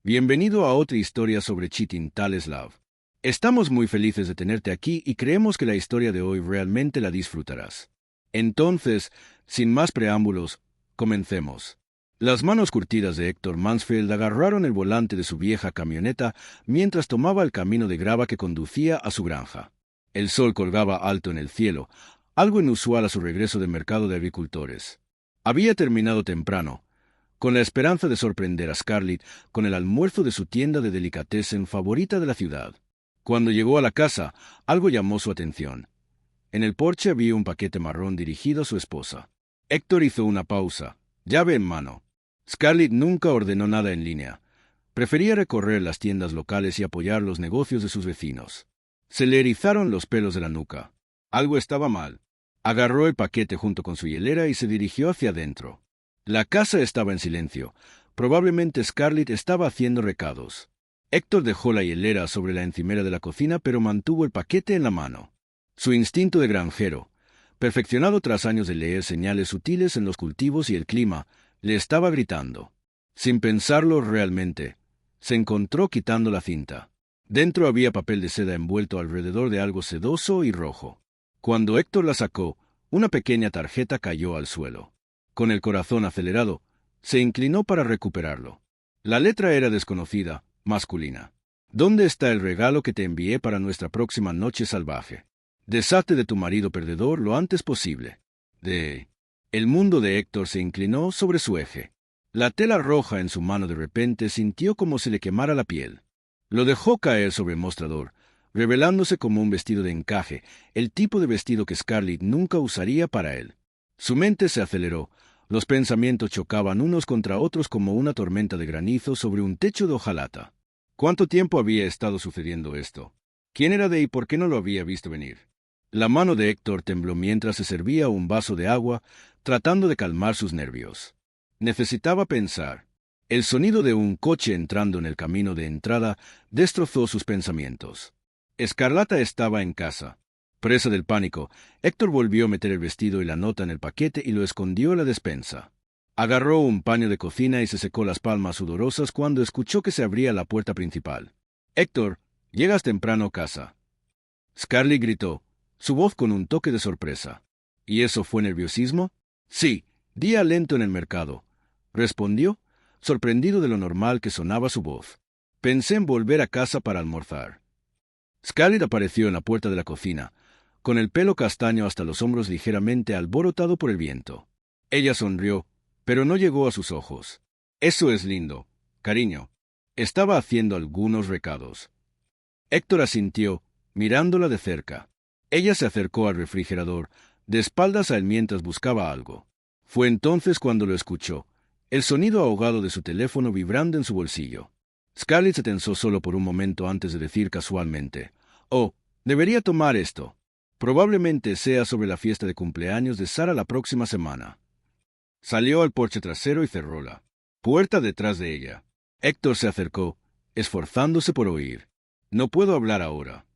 Bienvenido a otra historia sobre Cheating Taleslav. Estamos muy felices de tenerte aquí y creemos que la historia de hoy realmente la disfrutarás. Entonces, sin más preámbulos, comencemos. Las manos curtidas de Héctor Mansfield agarraron el volante de su vieja camioneta mientras tomaba el camino de grava que conducía a su granja. El sol colgaba alto en el cielo, algo inusual a su regreso del mercado de agricultores. Había terminado temprano, con la esperanza de sorprender a Scarlett con el almuerzo de su tienda de delicatessen favorita de la ciudad. Cuando llegó a la casa, algo llamó su atención. En el porche había un paquete marrón dirigido a su esposa. Héctor hizo una pausa, llave en mano. Scarlett nunca ordenó nada en línea. Prefería recorrer las tiendas locales y apoyar los negocios de sus vecinos. Se le erizaron los pelos de la nuca. Algo estaba mal. Agarró el paquete junto con su hielera y se dirigió hacia adentro. La casa estaba en silencio. Probablemente Scarlett estaba haciendo recados. Héctor dejó la hielera sobre la encimera de la cocina, pero mantuvo el paquete en la mano. Su instinto de granjero, perfeccionado tras años de leer señales sutiles en los cultivos y el clima, le estaba gritando. Sin pensarlo realmente, se encontró quitando la cinta. Dentro había papel de seda envuelto alrededor de algo sedoso y rojo. Cuando Héctor la sacó, una pequeña tarjeta cayó al suelo. Con el corazón acelerado, se inclinó para recuperarlo. La letra era desconocida, masculina. ¿Dónde está el regalo que te envié para nuestra próxima noche salvaje? Deshazte de tu marido perdedor lo antes posible. El mundo de Héctor se inclinó sobre su eje. La tela roja en su mano de repente sintió como se le quemara la piel. Lo dejó caer sobre el mostrador, revelándose como un vestido de encaje, el tipo de vestido que Scarlett nunca usaría para él. Su mente se aceleró. Los pensamientos chocaban unos contra otros como una tormenta de granizo sobre un techo de hojalata. ¿Cuánto tiempo había estado sucediendo esto? ¿Quién era y por qué no lo había visto venir? La mano de Héctor tembló mientras se servía un vaso de agua, tratando de calmar sus nervios. Necesitaba pensar. El sonido de un coche entrando en el camino de entrada destrozó sus pensamientos. Escarlata estaba en casa. Presa del pánico, Héctor volvió a meter el vestido y la nota en el paquete y lo escondió en la despensa. Agarró un paño de cocina y se secó las palmas sudorosas cuando escuchó que se abría la puerta principal. «Héctor, llegas temprano a casa». Scarlett gritó, su voz con un toque de sorpresa. «¿Y eso fue nerviosismo?» «Sí, día lento en el mercado», respondió, sorprendido de lo normal que sonaba su voz. «Pensé en volver a casa para almorzar». Scarlett apareció en la puerta de la cocina, con el pelo castaño hasta los hombros ligeramente alborotado por el viento. Ella sonrió, pero no llegó a sus ojos. «Eso es lindo, cariño». Estaba haciendo algunos recados. Héctor asintió, mirándola de cerca. Ella se acercó al refrigerador, de espaldas a él mientras buscaba algo. Fue entonces cuando lo escuchó, el sonido ahogado de su teléfono vibrando en su bolsillo. Scarlett se tensó solo por un momento antes de decir casualmente, «Oh, debería tomar esto. Probablemente sea sobre la fiesta de cumpleaños de Sara la próxima semana». Salió al porche trasero y cerró la puerta detrás de ella. Héctor se acercó, esforzándose por oír. «No puedo hablar ahora».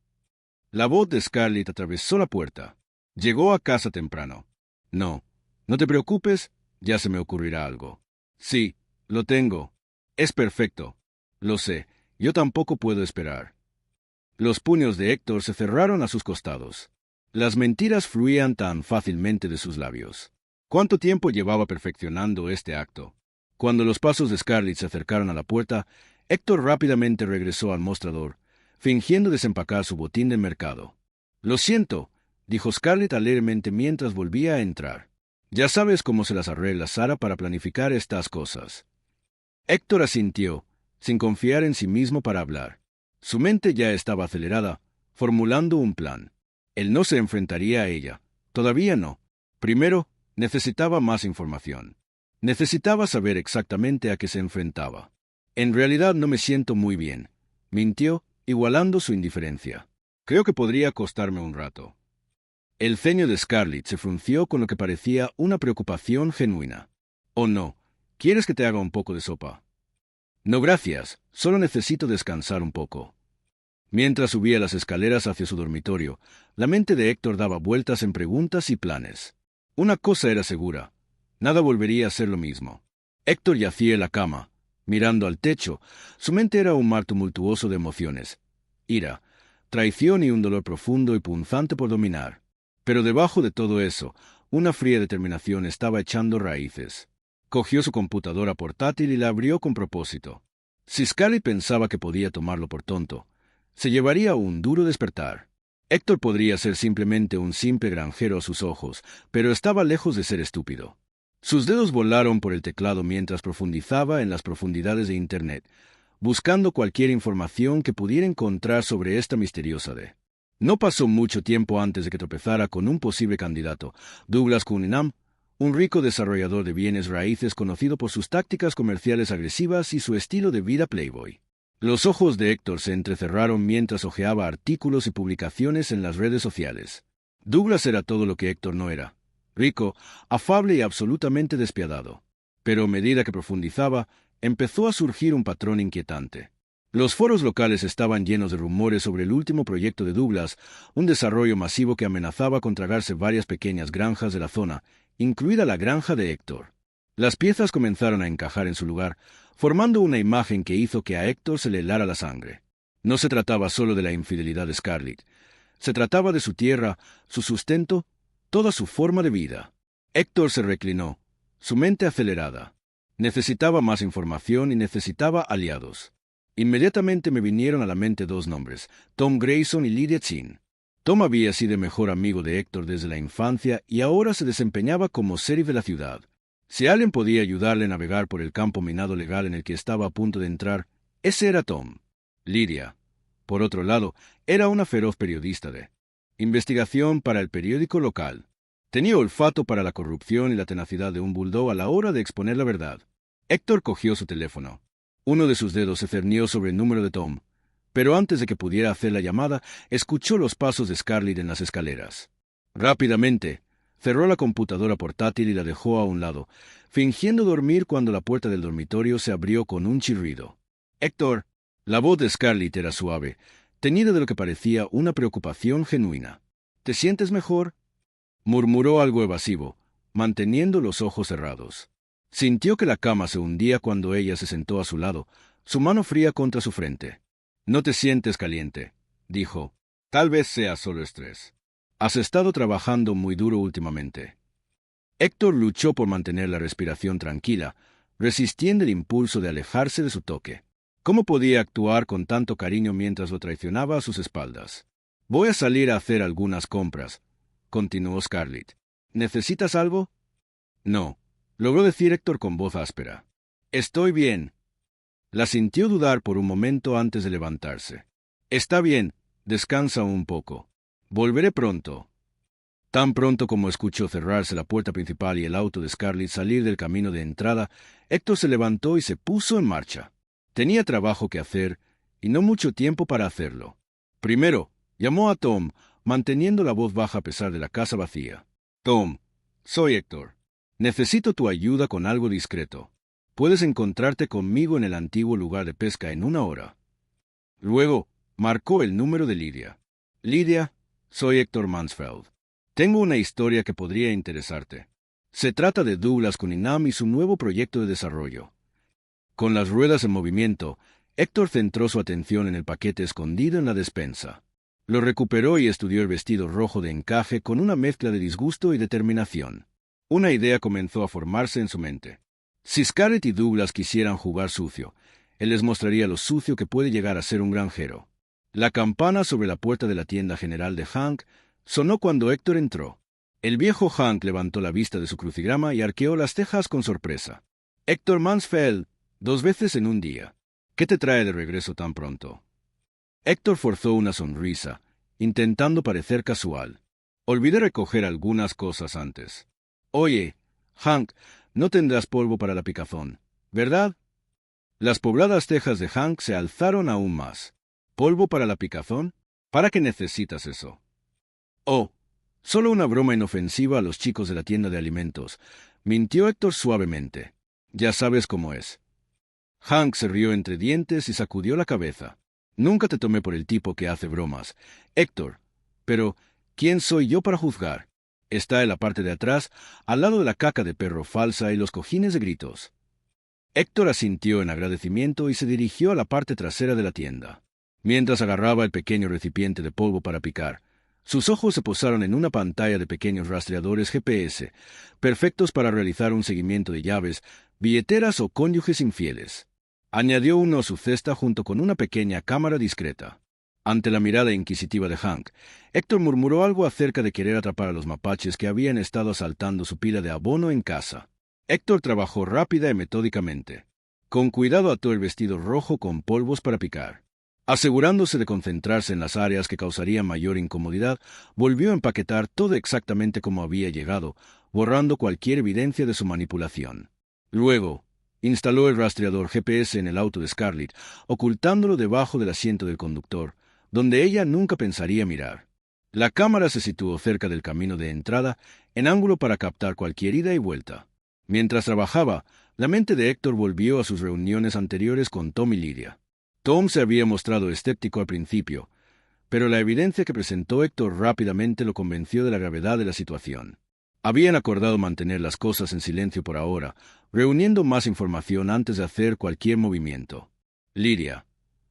La voz de Scarlett atravesó la puerta. «Llegó a casa temprano». «No, no te preocupes, ya se me ocurrirá algo». «Sí, lo tengo. Es perfecto». «Lo sé, yo tampoco puedo esperar». Los puños de Héctor se cerraron a sus costados. Las mentiras fluían tan fácilmente de sus labios. ¿Cuánto tiempo llevaba perfeccionando este acto? Cuando los pasos de Scarlett se acercaron a la puerta, Héctor rápidamente regresó al mostrador, fingiendo desempacar su botín de mercado. «Lo siento», dijo Scarlett alegremente mientras volvía a entrar. «Ya sabes cómo se las arregla Sara para planificar estas cosas». Héctor asintió, sin confiar en sí mismo para hablar. Su mente ya estaba acelerada, formulando un plan. Él no se enfrentaría a ella. Todavía no. Primero, necesitaba más información. Necesitaba saber exactamente a qué se enfrentaba. «En realidad no me siento muy bien», mintió, igualando su indiferencia. «Creo que podría acostarme un rato». El ceño de Scarlett se frunció con lo que parecía una preocupación genuina. «Oh no, ¿quieres que te haga un poco de sopa?» «No gracias, solo necesito descansar un poco». Mientras subía las escaleras hacia su dormitorio, la mente de Héctor daba vueltas en preguntas y planes. Una cosa era segura, nada volvería a ser lo mismo. Héctor yacía en la cama, Mirando al techo, su mente era un mar tumultuoso de emociones. Ira, traición y un dolor profundo y punzante por dominar. Pero debajo de todo eso, una fría determinación estaba echando raíces. Cogió su computadora portátil y la abrió con propósito. Si Scarlett pensaba que podía tomarlo por tonto, se llevaría un duro despertar. Héctor podría ser simplemente un simple granjero a sus ojos, pero estaba lejos de ser estúpido. Sus dedos volaron por el teclado mientras profundizaba en las profundidades de Internet, buscando cualquier información que pudiera encontrar sobre esta misteriosa D. No pasó mucho tiempo antes de que tropezara con un posible candidato, Douglas Cunningham, un rico desarrollador de bienes raíces conocido por sus tácticas comerciales agresivas y su estilo de vida playboy. Los ojos de Héctor se entrecerraron mientras hojeaba artículos y publicaciones en las redes sociales. Douglas era todo lo que Héctor no era: rico, afable y absolutamente despiadado. Pero a medida que profundizaba, empezó a surgir un patrón inquietante. Los foros locales estaban llenos de rumores sobre el último proyecto de Douglas, un desarrollo masivo que amenazaba con tragarse varias pequeñas granjas de la zona, incluida la granja de Héctor. Las piezas comenzaron a encajar en su lugar, formando una imagen que hizo que a Héctor se le helara la sangre. No se trataba solo de la infidelidad de Scarlett. Se trataba de su tierra, su sustento, toda su forma de vida. Héctor se reclinó, su mente acelerada. Necesitaba más información y necesitaba aliados. Inmediatamente me vinieron a la mente dos nombres: Tom Grayson y Lydia Chin. Tom había sido mejor amigo de Héctor desde la infancia y ahora se desempeñaba como sheriff de la ciudad. Si alguien podía ayudarle a navegar por el campo minado legal en el que estaba a punto de entrar, ese era Tom. Lydia, por otro lado, era una feroz periodista de investigación para el periódico local. Tenía olfato para la corrupción y la tenacidad de un bulldog a la hora de exponer la verdad. Héctor cogió su teléfono. Uno de sus dedos se cernió sobre el número de Tom, pero antes de que pudiera hacer la llamada, escuchó los pasos de Scarlett en las escaleras. Rápidamente, cerró la computadora portátil y la dejó a un lado, fingiendo dormir cuando la puerta del dormitorio se abrió con un chirrido. «Héctor». La voz de Scarlett era suave, teñida de lo que parecía una preocupación genuina. «¿Te sientes mejor?», murmuró algo evasivo, manteniendo los ojos cerrados. Sintió que la cama se hundía cuando ella se sentó a su lado, su mano fría contra su frente. «No te sientes caliente», dijo. «Tal vez sea solo estrés. Has estado trabajando muy duro últimamente». Héctor luchó por mantener la respiración tranquila, resistiendo el impulso de alejarse de su toque. ¿Cómo podía actuar con tanto cariño mientras lo traicionaba a sus espaldas? «Voy a salir a hacer algunas compras», continuó Scarlett. «¿Necesitas algo?» «No», logró decir Héctor con voz áspera. «Estoy bien». La sintió dudar por un momento antes de levantarse. «Está bien, descansa un poco. Volveré pronto». Tan pronto como escuchó cerrarse la puerta principal y el auto de Scarlett salir del camino de entrada, Héctor se levantó y se puso en marcha. Tenía trabajo que hacer y no mucho tiempo para hacerlo. Primero, llamó a Tom, manteniendo la voz baja a pesar de la casa vacía. «Tom, soy Héctor. Necesito tu ayuda con algo discreto. Puedes encontrarte conmigo en el antiguo lugar de pesca en 1 hora». Luego, marcó el número de Lydia. «Lydia, soy Héctor Mansfeld. Tengo una historia que podría interesarte. Se trata de Douglas Cunningham y su nuevo proyecto de desarrollo». Con las ruedas en movimiento, Héctor centró su atención en el paquete escondido en la despensa. Lo recuperó y estudió el vestido rojo de encaje con una mezcla de disgusto y determinación. Una idea comenzó a formarse en su mente. Si Scarlett y Douglas quisieran jugar sucio, él les mostraría lo sucio que puede llegar a ser un granjero. La campana sobre la puerta de la tienda general de Hank sonó cuando Héctor entró. El viejo Hank levantó la vista de su crucigrama y arqueó las cejas con sorpresa. «Héctor Mansfeld, 2 veces en un día. ¿Qué te trae de regreso tan pronto?» Héctor forzó una sonrisa, intentando parecer casual. «Olvidé recoger algunas cosas antes». «Oye, Hank, no tendrás polvo para la picazón, ¿verdad?» Las pobladas cejas de Hank se alzaron aún más. «¿Polvo para la picazón? ¿Para qué necesitas eso?» «Oh, solo una broma inofensiva a los chicos de la tienda de alimentos», mintió Héctor suavemente. «Ya sabes cómo es». Hank se rió entre dientes y sacudió la cabeza. «Nunca te tomé por el tipo que hace bromas, Héctor. Pero, ¿quién soy yo para juzgar? Está en la parte de atrás, al lado de la caca de perro falsa y los cojines de gritos». Héctor asintió en agradecimiento y se dirigió a la parte trasera de la tienda. Mientras agarraba el pequeño recipiente de polvo para picar, sus ojos se posaron en una pantalla de pequeños rastreadores GPS, perfectos para realizar un seguimiento de llaves, billeteras o cónyuges infieles. Añadió uno a su cesta junto con una pequeña cámara discreta. Ante la mirada inquisitiva de Hank, Héctor murmuró algo acerca de querer atrapar a los mapaches que habían estado asaltando su pila de abono en casa. Héctor trabajó rápida y metódicamente. Con cuidado ató el vestido rojo con polvos para picar. Asegurándose de concentrarse en las áreas que causarían mayor incomodidad, volvió a empaquetar todo exactamente como había llegado, borrando cualquier evidencia de su manipulación. Luego, instaló el rastreador GPS en el auto de Scarlett, ocultándolo debajo del asiento del conductor, donde ella nunca pensaría mirar. La cámara se situó cerca del camino de entrada, en ángulo para captar cualquier ida y vuelta. Mientras trabajaba, la mente de Héctor volvió a sus reuniones anteriores con Tom y Lydia. Tom se había mostrado escéptico al principio, pero la evidencia que presentó Héctor rápidamente lo convenció de la gravedad de la situación. Habían acordado mantener las cosas en silencio por ahora, reuniendo más información antes de hacer cualquier movimiento. Lydia,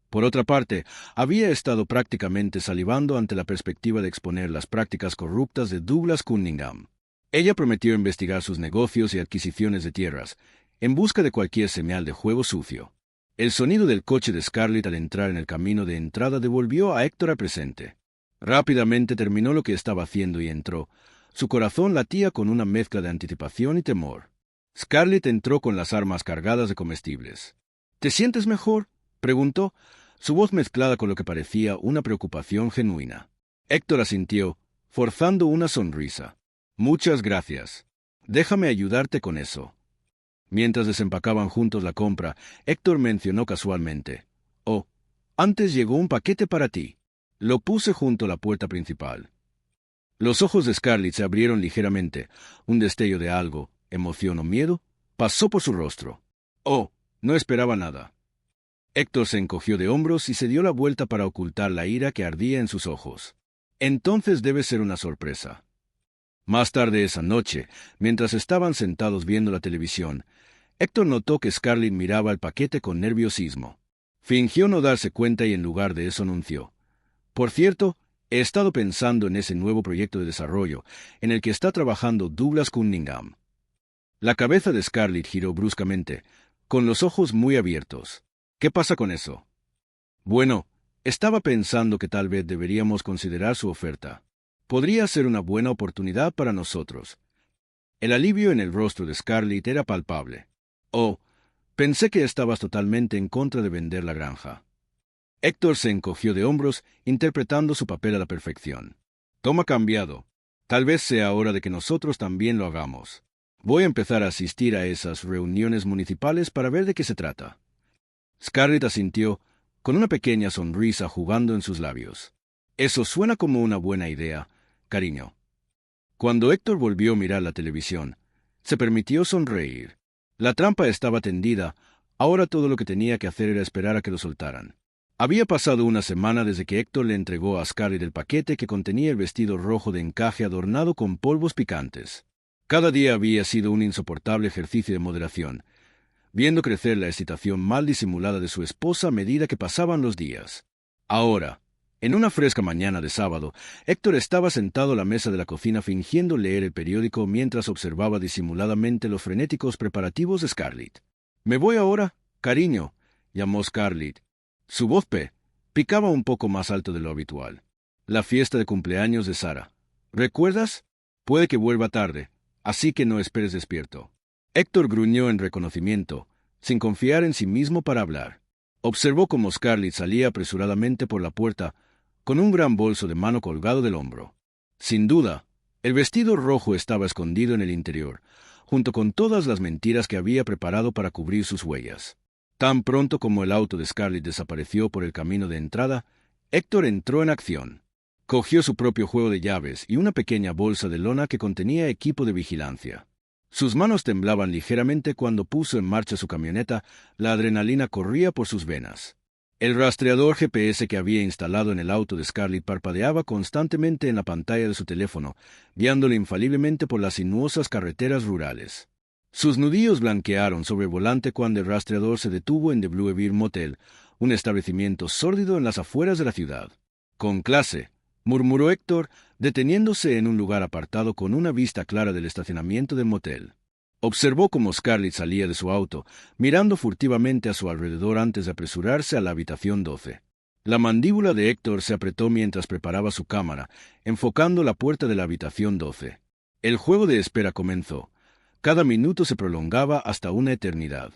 por otra parte, había estado prácticamente salivando ante la perspectiva de exponer las prácticas corruptas de Douglas Cunningham. Ella prometió investigar sus negocios y adquisiciones de tierras, en busca de cualquier señal de juego sucio. El sonido del coche de Scarlett al entrar en el camino de entrada devolvió a Héctor al presente. Rápidamente terminó lo que estaba haciendo y entró. Su corazón latía con una mezcla de anticipación y temor. Scarlett entró con las armas cargadas de comestibles. ¿Te sientes mejor?, preguntó, su voz mezclada con lo que parecía una preocupación genuina. Héctor asintió, forzando una sonrisa. Muchas gracias. Déjame ayudarte con eso. Mientras desempacaban juntos la compra, Héctor mencionó casualmente: «Oh, antes llegó un paquete para ti». Lo puse junto a la puerta principal. Los ojos de Scarlett se abrieron ligeramente. Un destello de algo, emoción o miedo, pasó por su rostro. «Oh, no esperaba nada». Héctor se encogió de hombros y se dio la vuelta para ocultar la ira que ardía en sus ojos. «Entonces debe ser una sorpresa». Más tarde esa noche, mientras estaban sentados viendo la televisión, Héctor notó que Scarlett miraba el paquete con nerviosismo. Fingió no darse cuenta y en lugar de eso anunció: «Por cierto, he estado pensando en ese nuevo proyecto de desarrollo en el que está trabajando Douglas Cunningham». La cabeza de Scarlett giró bruscamente, con los ojos muy abiertos. «¿Qué pasa con eso?». «Bueno, estaba pensando que tal vez deberíamos considerar su oferta. Podría ser una buena oportunidad para nosotros». El alivio en el rostro de Scarlett era palpable. «Oh, pensé que estabas totalmente en contra de vender la granja». Héctor se encogió de hombros, interpretando su papel a la perfección. «Tom ha cambiado. Tal vez sea hora de que nosotros también lo hagamos. Voy a empezar a asistir a esas reuniones municipales para ver de qué se trata». Scarlett asintió, con una pequeña sonrisa jugando en sus labios. «Eso suena como una buena idea, cariño». Cuando Héctor volvió a mirar la televisión, se permitió sonreír. La trampa estaba tendida, ahora todo lo que tenía que hacer era esperar a que lo soltaran. Había pasado una semana desde que Héctor le entregó a Scarlett el paquete que contenía el vestido rojo de encaje adornado con polvos picantes. Cada día había sido un insoportable ejercicio de moderación, viendo crecer la excitación mal disimulada de su esposa a medida que pasaban los días. Ahora, en una fresca mañana de sábado, Héctor estaba sentado a la mesa de la cocina fingiendo leer el periódico mientras observaba disimuladamente los frenéticos preparativos de Scarlett. «Me voy ahora, cariño», llamó Scarlett. Su voz picaba un poco más alto de lo habitual. «La fiesta de cumpleaños de Sara. ¿Recuerdas? Puede que vuelva tarde, así que no esperes despierto». Héctor gruñó en reconocimiento, sin confiar en sí mismo para hablar. Observó cómo Scarlett salía apresuradamente por la puerta, con un gran bolso de mano colgado del hombro. Sin duda, el vestido rojo estaba escondido en el interior, junto con todas las mentiras que había preparado para cubrir sus huellas. Tan pronto como el auto de Scarlett desapareció por el camino de entrada, Héctor entró en acción. Cogió su propio juego de llaves y una pequeña bolsa de lona que contenía equipo de vigilancia. Sus manos temblaban ligeramente cuando puso en marcha su camioneta, la adrenalina corría por sus venas. El rastreador GPS que había instalado en el auto de Scarlett parpadeaba constantemente en la pantalla de su teléfono, guiándole infaliblemente por las sinuosas carreteras rurales. Sus nudillos blanquearon sobre el volante cuando el rastreador se detuvo en The Blue Bear Motel, un establecimiento sórdido en las afueras de la ciudad. Con clase, murmuró Héctor, deteniéndose en un lugar apartado con una vista clara del estacionamiento del motel. Observó cómo Scarlett salía de su auto, mirando furtivamente a su alrededor antes de apresurarse a la habitación 12. La mandíbula de Héctor se apretó mientras preparaba su cámara, enfocando la puerta de la habitación 12. El juego de espera comenzó. Cada minuto se prolongaba hasta una eternidad.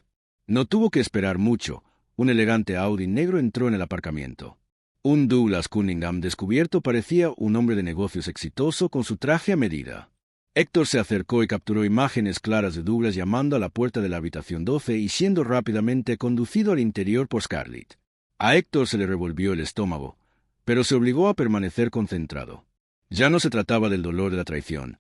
No tuvo que esperar mucho. Un elegante Audi negro entró en el aparcamiento. Un Douglas Cunningham descubierto parecía un hombre de negocios exitoso con su traje a medida. Héctor se acercó y capturó imágenes claras de Douglas llamando a la puerta de la habitación 12 y siendo rápidamente conducido al interior por Scarlett. A Héctor se le revolvió el estómago, pero se obligó a permanecer concentrado. Ya no se trataba del dolor de la traición.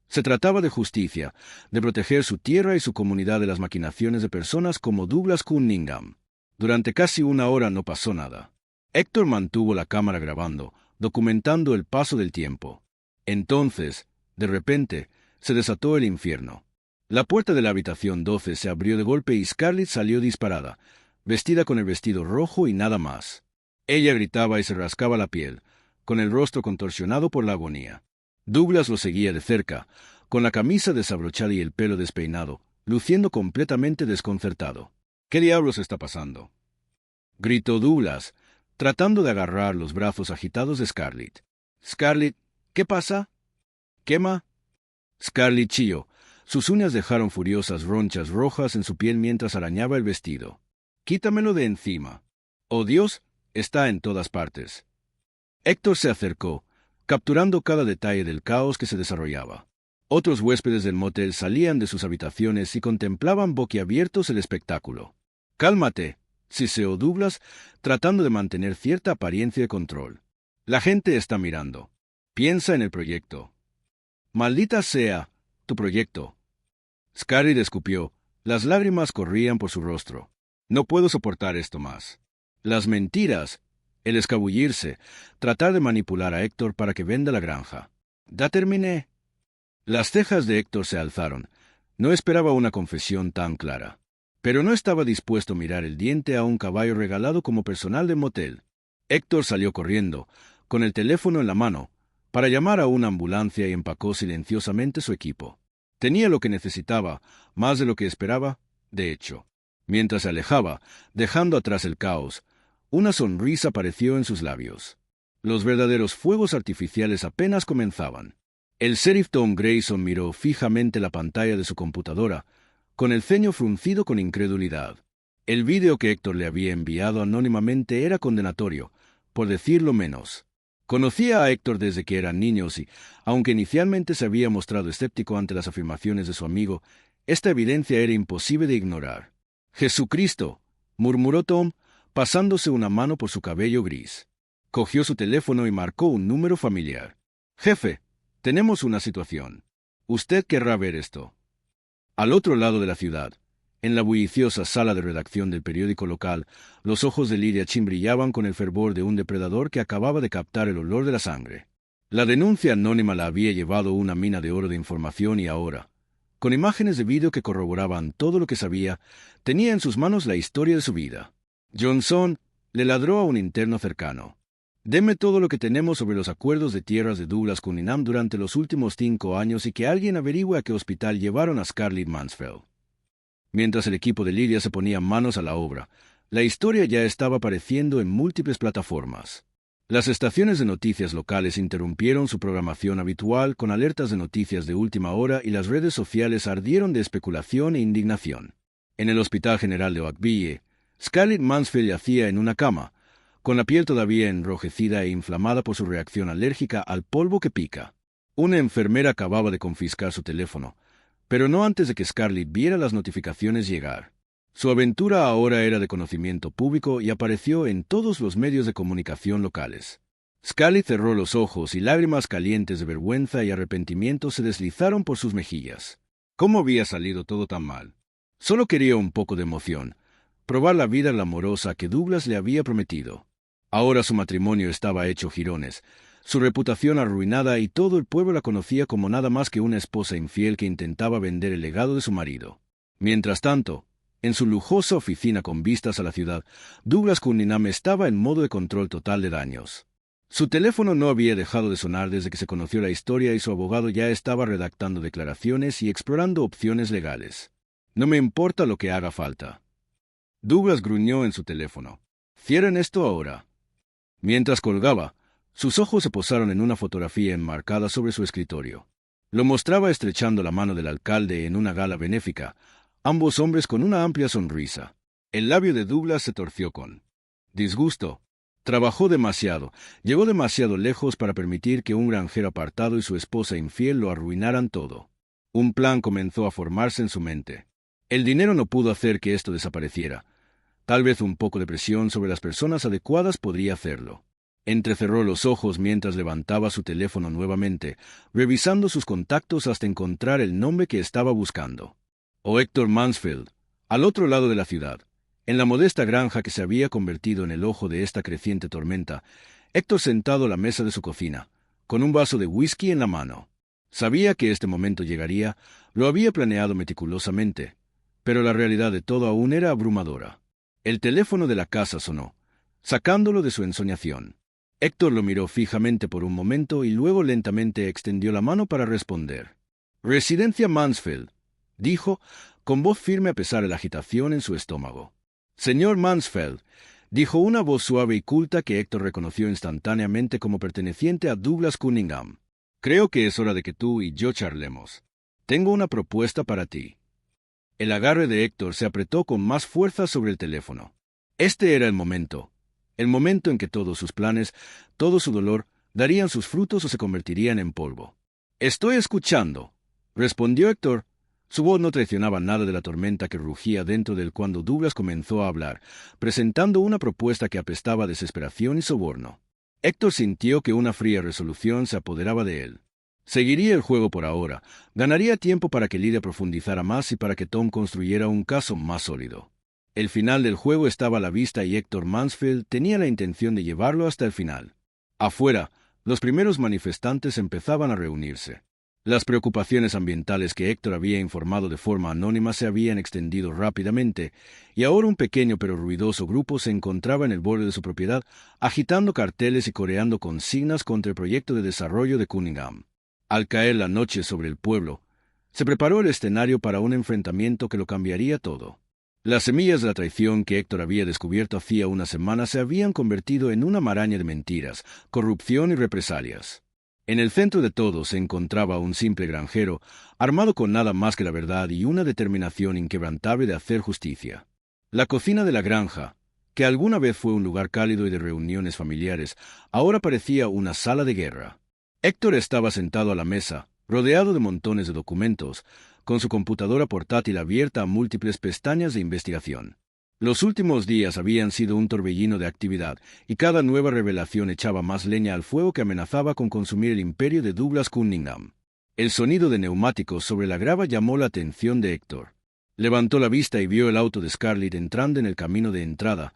Se trataba de justicia, de proteger su tierra y su comunidad de las maquinaciones de personas como Douglas Cunningham. Durante casi una hora no pasó nada. Héctor mantuvo la cámara grabando, documentando el paso del tiempo. Entonces, de repente, se desató el infierno. La puerta de la habitación 12 se abrió de golpe y Scarlett salió disparada, vestida con el vestido rojo y nada más. Ella gritaba y se rascaba la piel, con el rostro contorsionado por la agonía. Douglas lo seguía de cerca, con la camisa desabrochada y el pelo despeinado, luciendo completamente desconcertado. «¿Qué diablos está pasando?», gritó Douglas, tratando de agarrar los brazos agitados de Scarlett. «Scarlett, ¿qué pasa? ¿Quema?». Scarlett chilló. Sus uñas dejaron furiosas ronchas rojas en su piel mientras arañaba el vestido. «Quítamelo de encima». «Oh Dios, está en todas partes». Héctor se acercó, capturando cada detalle del caos que se desarrollaba. Otros huéspedes del motel salían de sus habitaciones y contemplaban boquiabiertos el espectáculo. «Cálmate», siseó Douglas, tratando de mantener cierta apariencia de control. «La gente está mirando. Piensa en el proyecto». «Maldita sea, tu proyecto». Scarlett escupió. Las lágrimas corrían por su rostro. «No puedo soportar esto más». Las mentiras, el escabullirse, tratar de manipular a Héctor para que venda la granja. «Ya terminé». Las cejas de Héctor se alzaron. No esperaba una confesión tan clara. Pero no estaba dispuesto a mirar el diente a un caballo regalado como personal de motel. Héctor salió corriendo, con el teléfono en la mano, para llamar a una ambulancia y empacó silenciosamente su equipo. Tenía lo que necesitaba, más de lo que esperaba, de hecho. Mientras se alejaba, dejando atrás el caos, una sonrisa apareció en sus labios. Los verdaderos fuegos artificiales apenas comenzaban. El sheriff Tom Grayson miró fijamente la pantalla de su computadora, con el ceño fruncido con incredulidad. El vídeo que Héctor le había enviado anónimamente era condenatorio, por decirlo menos. Conocía a Héctor desde que eran niños y, aunque inicialmente se había mostrado escéptico ante las afirmaciones de su amigo, esta evidencia era imposible de ignorar. «Jesucristo», murmuró Tom, pasándose una mano por su cabello gris. Cogió su teléfono y marcó un número familiar. «Jefe, tenemos una situación. Usted querrá ver esto». Al otro lado de la ciudad, en la bulliciosa sala de redacción del periódico local, los ojos de Lydia Chin brillaban con el fervor de un depredador que acababa de captar el olor de la sangre. La denuncia anónima la había llevado a una mina de oro de información y ahora, con imágenes de vídeo que corroboraban todo lo que sabía, tenía en sus manos la historia de su vida. Johnson le ladró a un interno cercano. «Deme todo lo que tenemos sobre los acuerdos de tierras de Douglas Cunningham durante los últimos 5 años y que alguien averigüe a qué hospital llevaron a Scarlett Mansfield». Mientras el equipo de Lydia se ponía manos a la obra, la historia ya estaba apareciendo en múltiples plataformas. Las estaciones de noticias locales interrumpieron su programación habitual con alertas de noticias de última hora y las redes sociales ardieron de especulación e indignación. En el Hospital General de Oakville, Scarlett Mansfield yacía en una cama, con la piel todavía enrojecida e inflamada por su reacción alérgica al polvo que pica. Una enfermera acababa de confiscar su teléfono, pero no antes de que Scarlett viera las notificaciones llegar. Su aventura ahora era de conocimiento público y apareció en todos los medios de comunicación locales. Scarlett cerró los ojos y lágrimas calientes de vergüenza y arrepentimiento se deslizaron por sus mejillas. ¿Cómo había salido todo tan mal? Solo quería un poco de emoción, probar la vida glamorosa que Douglas le había prometido. Ahora su matrimonio estaba hecho jirones. Su reputación arruinada y todo el pueblo la conocía como nada más que una esposa infiel que intentaba vender el legado de su marido. Mientras tanto, en su lujosa oficina con vistas a la ciudad, Douglas Cunningham estaba en modo de control total de daños. Su teléfono no había dejado de sonar desde que se conoció la historia y su abogado ya estaba redactando declaraciones y explorando opciones legales. No me importa lo que haga falta. Douglas gruñó en su teléfono. Cierren esto ahora. Mientras colgaba, sus ojos se posaron en una fotografía enmarcada sobre su escritorio. Lo mostraba estrechando la mano del alcalde en una gala benéfica, ambos hombres con una amplia sonrisa. El labio de Douglas se torció con disgusto. Trabajó demasiado, llegó demasiado lejos para permitir que un granjero apartado y su esposa infiel lo arruinaran todo. Un plan comenzó a formarse en su mente. El dinero no pudo hacer que esto desapareciera. Tal vez un poco de presión sobre las personas adecuadas podría hacerlo. Entrecerró los ojos mientras levantaba su teléfono nuevamente, revisando sus contactos hasta encontrar el nombre que estaba buscando. Héctor Mansfield, al otro lado de la ciudad, en la modesta granja que se había convertido en el ojo de esta creciente tormenta, Héctor sentado a la mesa de su cocina, con un vaso de whisky en la mano. Sabía que este momento llegaría, lo había planeado meticulosamente, pero la realidad de todo aún era abrumadora. El teléfono de la casa sonó, sacándolo de su ensoñación. Héctor lo miró fijamente por un momento y luego lentamente extendió la mano para responder. «Residencia Mansfield», dijo, con voz firme a pesar de la agitación en su estómago. «Señor Mansfield», dijo una voz suave y culta que Héctor reconoció instantáneamente como perteneciente a Douglas Cunningham. «Creo que es hora de que tú y yo charlemos. Tengo una propuesta para ti». El agarre de Héctor se apretó con más fuerza sobre el teléfono. Este era el momento en que todos sus planes, todo su dolor, darían sus frutos o se convertirían en polvo. «Estoy escuchando», respondió Héctor. Su voz no traicionaba nada de la tormenta que rugía dentro de él cuando Douglas comenzó a hablar, presentando una propuesta que apestaba a desesperación y soborno. Héctor sintió que una fría resolución se apoderaba de él. Seguiría el juego por ahora, ganaría tiempo para que Lydia profundizara más y para que Tom construyera un caso más sólido. El final del juego estaba a la vista y Héctor Mansfield tenía la intención de llevarlo hasta el final. Afuera, los primeros manifestantes empezaban a reunirse. Las preocupaciones ambientales que Héctor había informado de forma anónima se habían extendido rápidamente, y ahora un pequeño pero ruidoso grupo se encontraba en el borde de su propiedad, agitando carteles y coreando consignas contra el proyecto de desarrollo de Cunningham. Al caer la noche sobre el pueblo, se preparó el escenario para un enfrentamiento que lo cambiaría todo. Las semillas de la traición que Héctor había descubierto hacía una semana se habían convertido en una maraña de mentiras, corrupción y represalias. En el centro de todo se encontraba un simple granjero, armado con nada más que la verdad y una determinación inquebrantable de hacer justicia. La cocina de la granja, que alguna vez fue un lugar cálido y de reuniones familiares, ahora parecía una sala de guerra. Héctor estaba sentado a la mesa, rodeado de montones de documentos, con su computadora portátil abierta a múltiples pestañas de investigación. Los últimos días habían sido un torbellino de actividad, y cada nueva revelación echaba más leña al fuego que amenazaba con consumir el imperio de Douglas Cunningham. El sonido de neumáticos sobre la grava llamó la atención de Héctor. Levantó la vista y vio el auto de Scarlett entrando en el camino de entrada,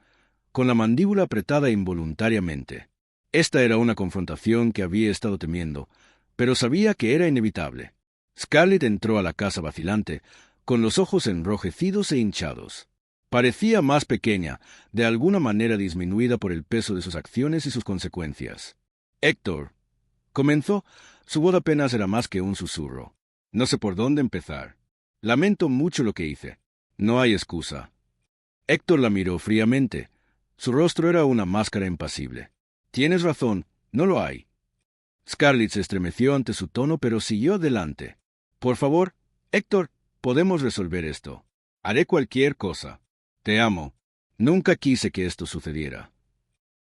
con la mandíbula apretada involuntariamente. Esta era una confrontación que había estado temiendo, pero sabía que era inevitable. Scarlett entró a la casa vacilante, con los ojos enrojecidos e hinchados. Parecía más pequeña, de alguna manera disminuida por el peso de sus acciones y sus consecuencias. «Héctor», comenzó, su voz apenas era más que un susurro. «No sé por dónde empezar. Lamento mucho lo que hice. No hay excusa». Héctor la miró fríamente. Su rostro era una máscara impasible. «Tienes razón, no lo hay». Scarlett se estremeció ante su tono, pero siguió adelante. «Por favor, Héctor, podemos resolver esto. Haré cualquier cosa. Te amo. Nunca quise que esto sucediera».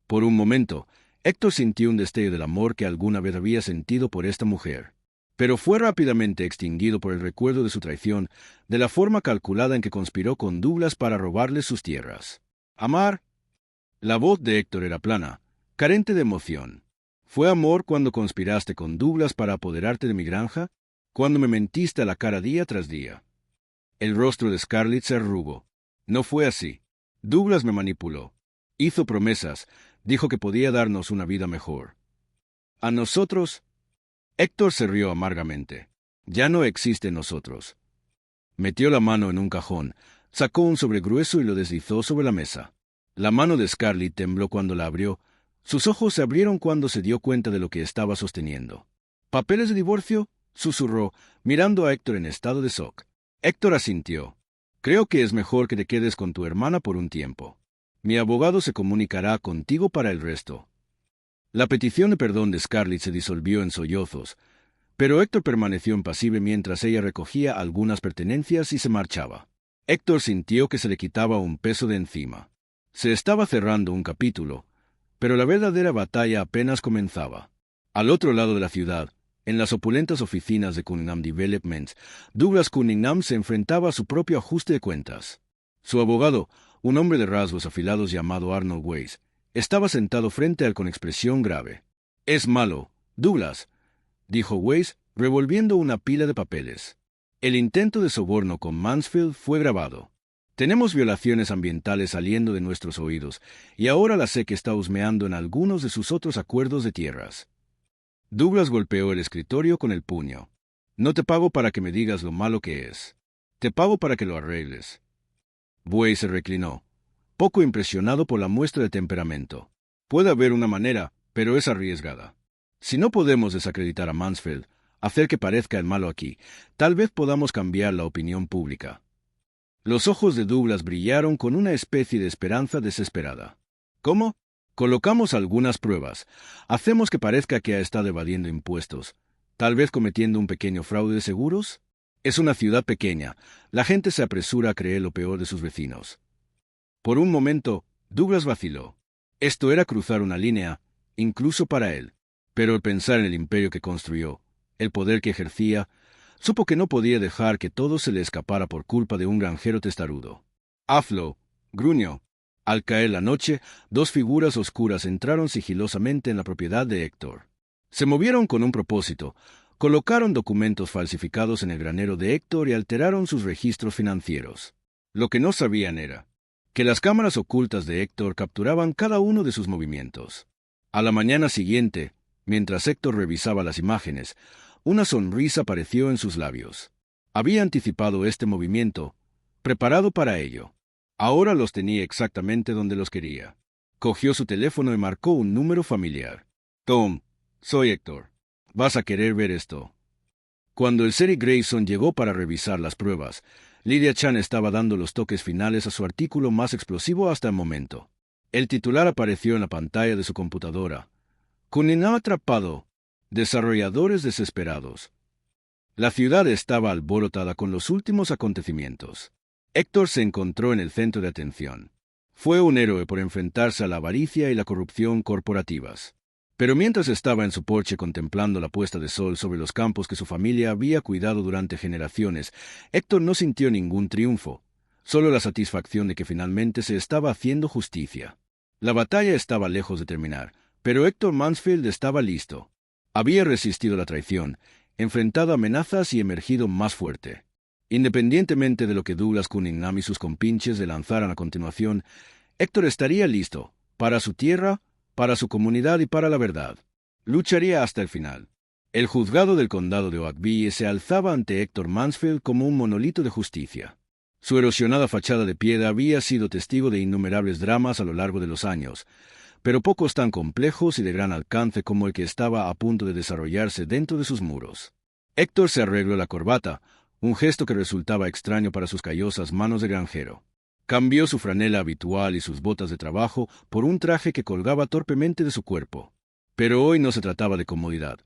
Por un momento, Héctor sintió un destello del amor que alguna vez había sentido por esta mujer, pero fue rápidamente extinguido por el recuerdo de su traición, de la forma calculada en que conspiró con Douglas para robarle sus tierras. «Amar». La voz de Héctor era plana, carente de emoción. «¿Fue amor cuando conspiraste con Douglas para apoderarte de mi granja? Cuando me mentiste a la cara día tras día». El rostro de Scarlett se arrugó. «No fue así. Douglas me manipuló. Hizo promesas. Dijo que podía darnos una vida mejor». ¿A nosotros? Héctor se rió amargamente. Ya no existe nosotros. Metió la mano en un cajón, sacó un sobre grueso y lo deslizó sobre la mesa. La mano de Scarlett tembló cuando la abrió. Sus ojos se abrieron cuando se dio cuenta de lo que estaba sosteniendo. ¿Papeles de divorcio?, susurró, mirando a Héctor en estado de shock. Héctor asintió. Creo que es mejor que te quedes con tu hermana por un tiempo. Mi abogado se comunicará contigo para el resto. La petición de perdón de Scarlett se disolvió en sollozos, pero Héctor permaneció impasible mientras ella recogía algunas pertenencias y se marchaba. Héctor sintió que se le quitaba un peso de encima. Se estaba cerrando un capítulo, pero la verdadera batalla apenas comenzaba. Al otro lado de la ciudad, en las opulentas oficinas de Cunningham Developments, Douglas Cunningham se enfrentaba a su propio ajuste de cuentas. Su abogado, un hombre de rasgos afilados llamado Arnold Weiss, estaba sentado frente a él con expresión grave. «Es malo, Douglas», dijo Weiss, revolviendo una pila de papeles. El intento de soborno con Mansfield fue grabado. Tenemos violaciones ambientales saliendo de nuestros oídos, y ahora la sé que está husmeando en algunos de sus otros acuerdos de tierras. Douglas golpeó el escritorio con el puño. No te pago para que me digas lo malo que es. Te pago para que lo arregles. Weiss se reclinó, poco impresionado por la muestra de temperamento. Puede haber una manera, pero es arriesgada. Si no podemos desacreditar a Mansfield, hacer que parezca el malo aquí, tal vez podamos cambiar la opinión pública. Los ojos de Douglas brillaron con una especie de esperanza desesperada. ¿Cómo? Colocamos algunas pruebas. Hacemos que parezca que ha estado evadiendo impuestos, tal vez cometiendo un pequeño fraude de seguros. Es una ciudad pequeña. La gente se apresura a creer lo peor de sus vecinos. Por un momento, Douglas vaciló. Esto era cruzar una línea, incluso para él. Pero al pensar en el imperio que construyó, el poder que ejercía, supo que no podía dejar que todo se le escapara por culpa de un granjero testarudo. Hazlo, gruñó. Al caer la noche, dos figuras oscuras entraron sigilosamente en la propiedad de Héctor. Se movieron con un propósito. Colocaron documentos falsificados en el granero de Héctor y alteraron sus registros financieros. Lo que no sabían era que las cámaras ocultas de Héctor capturaban cada uno de sus movimientos. A la mañana siguiente, mientras Héctor revisaba las imágenes, una sonrisa apareció en sus labios. Había anticipado este movimiento, preparado para ello. Ahora los tenía exactamente donde los quería. Cogió su teléfono y marcó un número familiar. «Tom, soy Héctor. ¿Vas a querer ver esto?» Cuando el sheriff Grayson llegó para revisar las pruebas, Lydia Chan estaba dando los toques finales a su artículo más explosivo hasta el momento. El titular apareció en la pantalla de su computadora. «Cunningham atrapado. Desarrolladores desesperados». La ciudad estaba alborotada con los últimos acontecimientos. Héctor se encontró en el centro de atención. Fue un héroe por enfrentarse a la avaricia y la corrupción corporativas. Pero mientras estaba en su porche contemplando la puesta de sol sobre los campos que su familia había cuidado durante generaciones, Héctor no sintió ningún triunfo, solo la satisfacción de que finalmente se estaba haciendo justicia. La batalla estaba lejos de terminar, pero Héctor Mansfield estaba listo. Había resistido la traición, enfrentado amenazas y emergido más fuerte. Independientemente de lo que Douglas Cunningham y sus compinches le lanzaran a continuación, Héctor estaría listo, para su tierra, para su comunidad y para la verdad. Lucharía hasta el final. El juzgado del condado de Oakville se alzaba ante Héctor Mansfield como un monolito de justicia. Su erosionada fachada de piedra había sido testigo de innumerables dramas a lo largo de los años, pero pocos tan complejos y de gran alcance como el que estaba a punto de desarrollarse dentro de sus muros. Héctor se arregló la corbata, un gesto que resultaba extraño para sus callosas manos de granjero. Cambió su franela habitual y sus botas de trabajo por un traje que colgaba torpemente de su cuerpo. Pero hoy no se trataba de comodidad.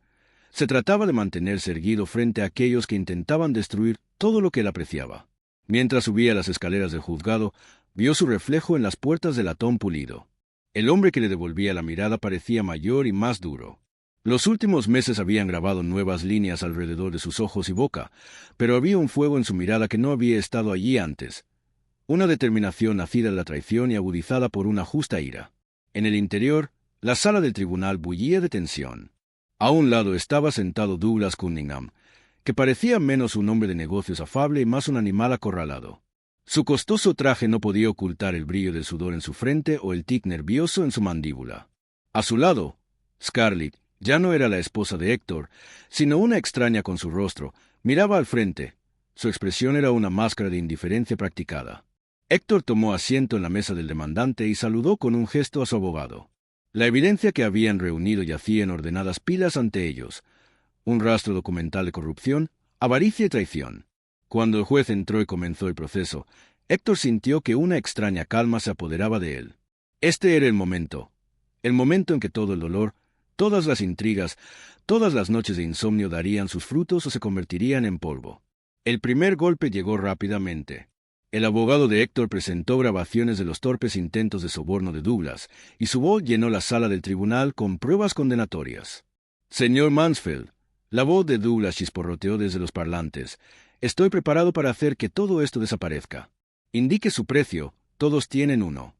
Se trataba de mantenerse erguido frente a aquellos que intentaban destruir todo lo que él apreciaba. Mientras subía las escaleras del juzgado, vio su reflejo en las puertas de latón pulido. El hombre que le devolvía la mirada parecía mayor y más duro. Los últimos meses habían grabado nuevas líneas alrededor de sus ojos y boca, pero había un fuego en su mirada que no había estado allí antes. Una determinación nacida de la traición y agudizada por una justa ira. En el interior, la sala del tribunal bullía de tensión. A un lado estaba sentado Douglas Cunningham, que parecía menos un hombre de negocios afable y más un animal acorralado. Su costoso traje no podía ocultar el brillo del sudor en su frente o el tic nervioso en su mandíbula. A su lado, Scarlett, Ya no era la esposa de Héctor, sino una extraña con su rostro. Miraba al frente. Su expresión era una máscara de indiferencia practicada. Héctor tomó asiento en la mesa del demandante y saludó con un gesto a su abogado. La evidencia que habían reunido yacía en ordenadas pilas ante ellos. Un rastro documental de corrupción, avaricia y traición. Cuando el juez entró y comenzó el proceso, Héctor sintió que una extraña calma se apoderaba de él. Este era el momento en que todo el dolor, todas las intrigas, todas las noches de insomnio darían sus frutos o se convertirían en polvo. El primer golpe llegó rápidamente. El abogado de Héctor presentó grabaciones de los torpes intentos de soborno de Douglas, y su voz llenó la sala del tribunal con pruebas condenatorias. Señor Mansfield, la voz de Douglas chisporroteó desde los parlantes. Estoy preparado para hacer que todo esto desaparezca. Indique su precio, todos tienen uno.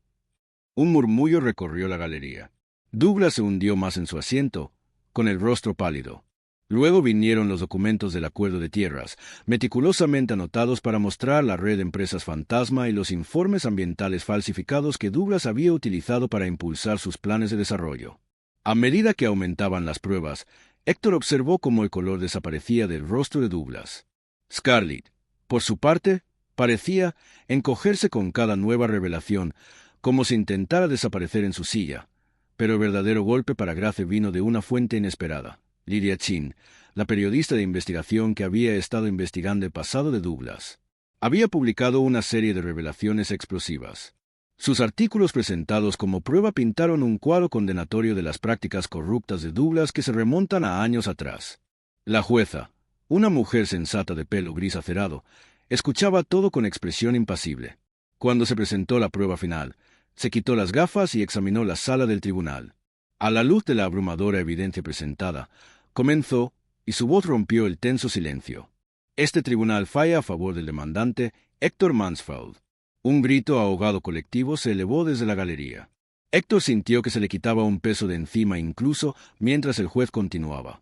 Un murmullo recorrió la galería. Douglas se hundió más en su asiento, con el rostro pálido. Luego vinieron los documentos del acuerdo de tierras, meticulosamente anotados para mostrar la red de empresas fantasma y los informes ambientales falsificados que Douglas había utilizado para impulsar sus planes de desarrollo. A medida que aumentaban las pruebas, Héctor observó cómo el color desaparecía del rostro de Douglas. Scarlett, por su parte, parecía encogerse con cada nueva revelación, como si intentara desaparecer en su silla. Pero el verdadero golpe para Grace vino de una fuente inesperada. Lydia Chin, la periodista de investigación que había estado investigando el pasado de Douglas, había publicado una serie de revelaciones explosivas. Sus artículos presentados como prueba pintaron un cuadro condenatorio de las prácticas corruptas de Douglas que se remontan a años atrás. La jueza, una mujer sensata de pelo gris acerado, escuchaba todo con expresión impasible. Cuando se presentó la prueba final, se quitó las gafas y examinó la sala del tribunal. A la luz de la abrumadora evidencia presentada, comenzó, y su voz rompió el tenso silencio. Este tribunal falla a favor del demandante Héctor Mansfield. Un grito ahogado colectivo se elevó desde la galería. Héctor sintió que se le quitaba un peso de encima incluso mientras el juez continuaba.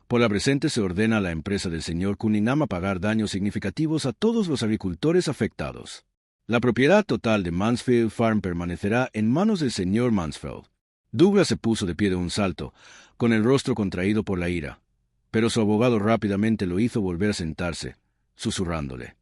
Por la presente se ordena a la empresa del señor Cunningham a pagar daños significativos a todos los agricultores afectados. La propiedad total de Mansfield Farm permanecerá en manos del señor Mansfield. Douglas se puso de pie de un salto, con el rostro contraído por la ira, pero su abogado rápidamente lo hizo volver a sentarse, susurrándole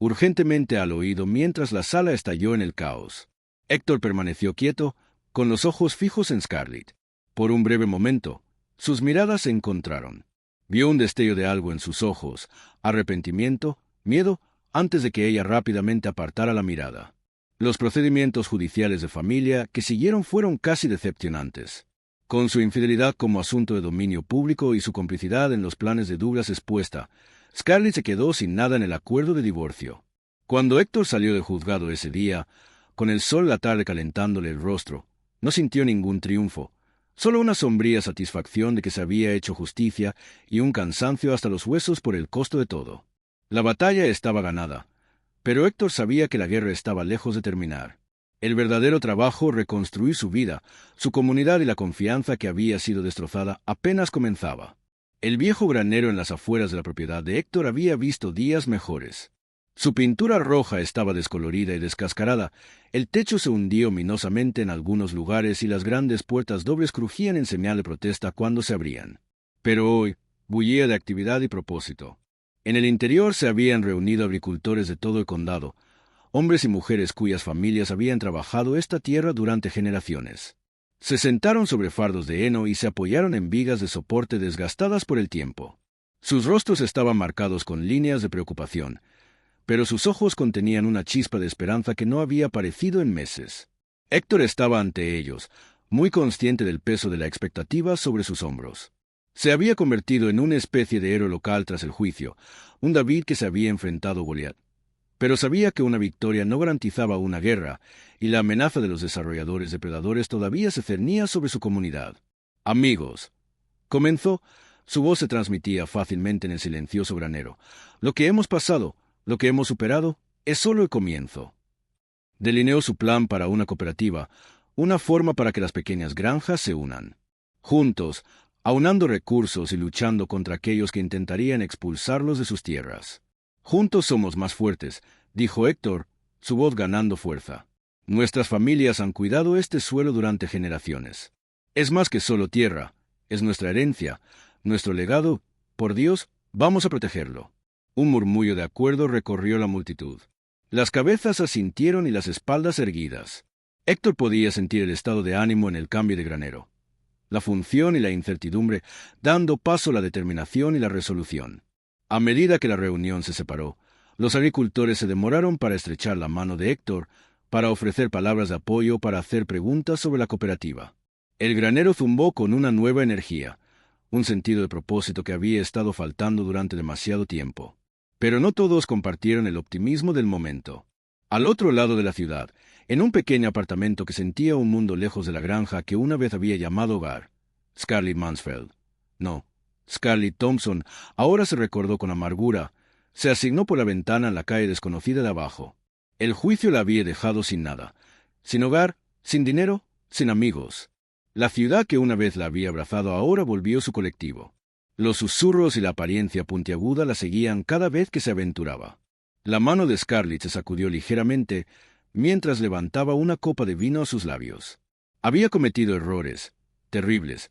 urgentemente al oído mientras la sala estalló en el caos. Héctor permaneció quieto, con los ojos fijos en Scarlett. Por un breve momento, sus miradas se encontraron. Vio un destello de algo en sus ojos, arrepentimiento, miedo, antes de que ella rápidamente apartara la mirada. Los procedimientos judiciales de familia que siguieron fueron casi decepcionantes. Con su infidelidad como asunto de dominio público y su complicidad en los planes de Douglas expuesta, Scarlett se quedó sin nada en el acuerdo de divorcio. Cuando Héctor salió del juzgado ese día, con el sol de la tarde calentándole el rostro, no sintió ningún triunfo, solo una sombría satisfacción de que se había hecho justicia y un cansancio hasta los huesos por el costo de todo. La batalla estaba ganada, pero Héctor sabía que la guerra estaba lejos de terminar. El verdadero trabajo, reconstruir su vida, su comunidad y la confianza que había sido destrozada, apenas comenzaba. El viejo granero en las afueras de la propiedad de Héctor había visto días mejores. Su pintura roja estaba descolorida y descascarada, el techo se hundía ominosamente en algunos lugares y las grandes puertas dobles crujían en señal de protesta cuando se abrían. Pero hoy, bullía de actividad y propósito. En el interior se habían reunido agricultores de todo el condado, hombres y mujeres cuyas familias habían trabajado esta tierra durante generaciones. Se sentaron sobre fardos de heno y se apoyaron en vigas de soporte desgastadas por el tiempo. Sus rostros estaban marcados con líneas de preocupación, pero sus ojos contenían una chispa de esperanza que no había aparecido en meses. Héctor estaba ante ellos, muy consciente del peso de la expectativa sobre sus hombros. Se había convertido en una especie de héroe local tras el juicio, un David que se había enfrentado a Goliat. Pero sabía que una victoria no garantizaba una guerra, y la amenaza de los desarrolladores depredadores todavía se cernía sobre su comunidad. «Amigos», comenzó, su voz se transmitía fácilmente en el silencioso granero. «Lo que hemos pasado, lo que hemos superado, es solo el comienzo». Delineó su plan para una cooperativa, una forma para que las pequeñas granjas se unan. Juntos, aunando recursos y luchando contra aquellos que intentarían expulsarlos de sus tierras. «Juntos somos más fuertes», dijo Héctor, su voz ganando fuerza. «Nuestras familias han cuidado este suelo durante generaciones. Es más que solo tierra, Es nuestra herencia, nuestro legado. Por Dios, vamos a protegerlo. Un murmullo de acuerdo recorrió la multitud. Las cabezas asintieron y las espaldas erguidas. Héctor podía sentir el estado de ánimo en el cambio de granero. La función y la incertidumbre, dando paso a la determinación y la resolución. A medida que la reunión se separó, los agricultores se demoraron para estrechar la mano de Héctor, para ofrecer palabras de apoyo, para hacer preguntas sobre la cooperativa. El granero zumbó con una nueva energía, un sentido de propósito que había estado faltando durante demasiado tiempo. Pero no todos compartieron el optimismo del momento. Al otro lado de la ciudad, en un pequeño apartamento que sentía un mundo lejos de la granja que una vez había llamado hogar, Scarlett Mansfield, no, Scarlett Thompson, ahora se recordó con amargura, se asignó por la ventana en la calle desconocida de abajo. El juicio la había dejado sin nada, sin hogar, sin dinero, sin amigos. La ciudad que una vez la había abrazado ahora volvió su colectivo. Los susurros y la apariencia puntiaguda la seguían cada vez que se aventuraba. La mano de Scarlett se sacudió ligeramente mientras levantaba una copa de vino a sus labios. Había cometido errores, terribles,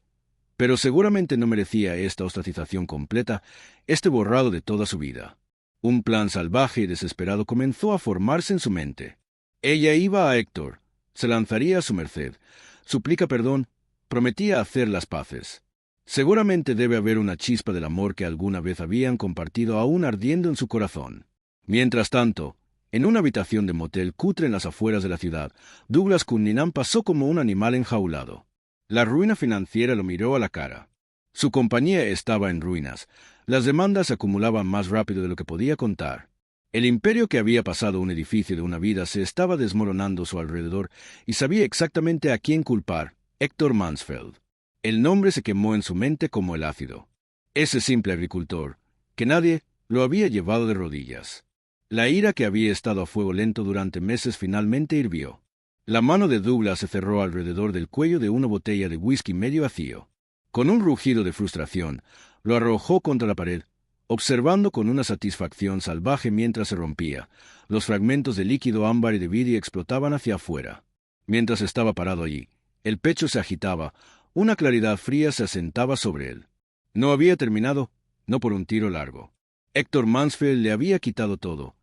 pero seguramente no merecía esta ostracización completa, este borrado de toda su vida. Un plan salvaje y desesperado comenzó a formarse en su mente. Ella iba a Héctor, se lanzaría a su merced, suplica perdón, prometía hacer las paces. Seguramente debe haber una chispa del amor que alguna vez habían compartido aún ardiendo en su corazón. Mientras tanto, en una habitación de motel cutre en las afueras de la ciudad, Douglas Cunningham pasó como un animal enjaulado. La ruina financiera lo miró a la cara. Su compañía estaba en ruinas. Las demandas se acumulaban más rápido de lo que podía contar. El imperio que había pasado un edificio de una vida se estaba desmoronando a su alrededor y sabía exactamente a quién culpar: Héctor Mansfield. El nombre se quemó en su mente como el ácido. Ese simple agricultor, que nadie lo había llevado de rodillas. La ira que había estado a fuego lento durante meses finalmente hirvió. La mano de Douglas se cerró alrededor del cuello de una botella de whisky medio vacío. Con un rugido de frustración, lo arrojó contra la pared, observando con una satisfacción salvaje mientras se rompía. Los fragmentos de líquido ámbar y de vidrio explotaban hacia afuera. Mientras estaba parado allí, el pecho se agitaba, una claridad fría se asentaba sobre él. No había terminado, no por un tiro largo. Héctor Mansfield le había quitado todo.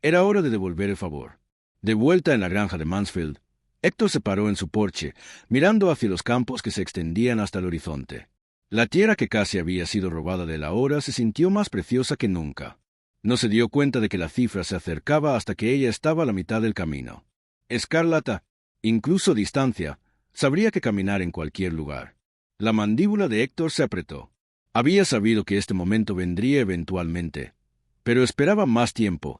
Era hora de devolver el favor. De vuelta en la granja de Mansfield, Héctor se paró en su porche, mirando hacia los campos que se extendían hasta el horizonte. La tierra que casi había sido robada de él ahora se sintió más preciosa que nunca. No se dio cuenta de que la cifra se acercaba hasta que ella estaba a la mitad del camino. Escarlata, incluso a distancia, sabría que caminar en cualquier lugar. La mandíbula de Héctor se apretó. Había sabido que este momento vendría eventualmente, pero esperaba más tiempo